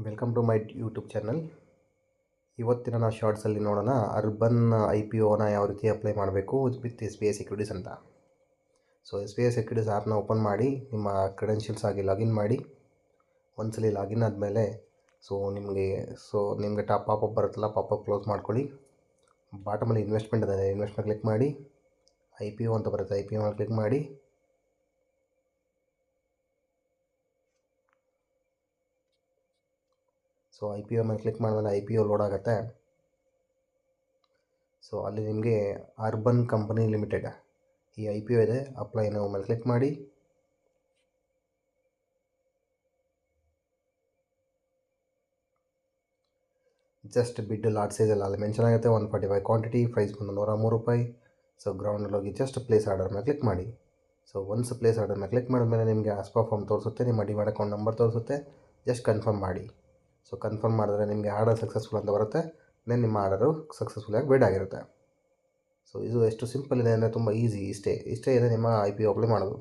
Welcome to my YouTube channel. ಇವತ್ತಿನ ನಾವು ಶಾರ್ಟ್ಸಲ್ಲಿ ನೋಡೋಣ ಅರ್ಬನ್ IPOನ ಯಾವ ರೀತಿ ಅಪ್ಲೈ ಮಾಡಬೇಕು ವಿತ್ SBI ಸೆಕ್ಯೂರಿಟೀಸ್ ಅಂತ. ಸೊ SBI ಸೆಕ್ಯೂರಿಟೀಸ್ ಆ್ಯಪ್ನ ಓಪನ್ ಮಾಡಿ ನಿಮ್ಮ ಕ್ರೆಡೆನ್ಷಿಯಲ್ಸ್ ಆಗಿ ಲಾಗಿನ್ ಮಾಡಿ. ಒಂದ್ಸಲಿ ಲಾಗಿನ್ ಆದಮೇಲೆ ನಿಮಗೆ ಪಾಪಪ್ ಬರುತ್ತಲ್ಲ, ಪಾಪಪ್ ಕ್ಲೋಸ್ ಮಾಡ್ಕೊಳ್ಳಿ. ಬಾಟಮಲ್ಲಿ ಇನ್ವೆಸ್ಟ್ಮೆಂಟ್ ಇದೆ, ಇನ್ವೆಸ್ಟ್ಮೆಂಟ್ ಕ್ಲಿಕ್ ಮಾಡಿ. IPO ಅಂತ ಬರುತ್ತೆ, IPO ಮೇಲೆ ಕ್ಲಿಕ್ ಮಾಡಿ. ಸೊ IPO ಮೇಲೆ ಕ್ಲಿಕ್ ಮಾಡಿದ್ಮೇಲೆ IPO ಲೋಡ್ ಆಗುತ್ತೆ. ಸೊ ಅಲ್ಲಿ ನಿಮಗೆ ಅರ್ಬನ್ ಕಂಪನಿ ಲಿಮಿಟೆಡ್ ಈ IPO ಇದೆ, ಅಪ್ಲೈ ನಾವು ಮೇಲೆ ಕ್ಲಿಕ್ ಮಾಡಿ. ಜಸ್ಟ್ ಬಿಡ್ ಲಾಟ್ ಸೈಜ್ ಅಲ್ಲಿ ಮೆನ್ಷನ್ ಆಗುತ್ತೆ 145 ಕ್ವಾಂಟಿಟಿ, ಪ್ರೈಸ್ ಬಂದು ₹103. ಸೊ ಗ್ರೌಂಡಲ್ಲಿ ಹೋಗಿ ಜಸ್ಟ್ ಪ್ಲೇಸ್ ಆರ್ಡರ್ ಮೇಲೆ ಕ್ಲಿಕ್ ಮಾಡಿ. ಸೊ ಒನ್ಸ್ ಪ್ಲೇಸ್ ಆರ್ಡರ್ ಮೇಲೆ ಕ್ಲಿಕ್ ಮಾಡಿದ್ಮೇಲೆ ನಿಮಗೆ ಆಸ್ಪಾ ಫಾರ್ಮ್ ತೋರಿಸುತ್ತೆ, ನಿಮ್ಮ ಡಿಮ್ಯಾಟ್ ಅಕೌಂಟ್ ನಂಬರ್ ತೋರಿಸುತ್ತೆ. ಜಸ್ಟ್ ಕನ್ಫರ್ಮ್ ಮಾಡಿ. ಸೊ ಕನ್ಫರ್ಮ್ ಮಾಡಿದ್ರೆ ನಿಮಗೆ ಆರ್ಡರ್ ಸಕ್ಸಸ್ಫುಲ್ ಅಂತ ಬರುತ್ತೆ. ದೆನ್ ನಿಮ್ಮ ಆರ್ಡರು ಸಕ್ಸಸ್ಫುಲ್ಲಾಗಿ ಬಿಡ್ ಆಗಿರುತ್ತೆ. ಸೊ ಇದು ಎಷ್ಟು ಸಿಂಪಲ್ ಇದೆ ಅಂದರೆ ತುಂಬ ಈಸಿ. ಇಷ್ಟೇ ಇದೆ ನಿಮ್ಮ IPO ಅಪ್ಲೈ ಮಾಡೋದು.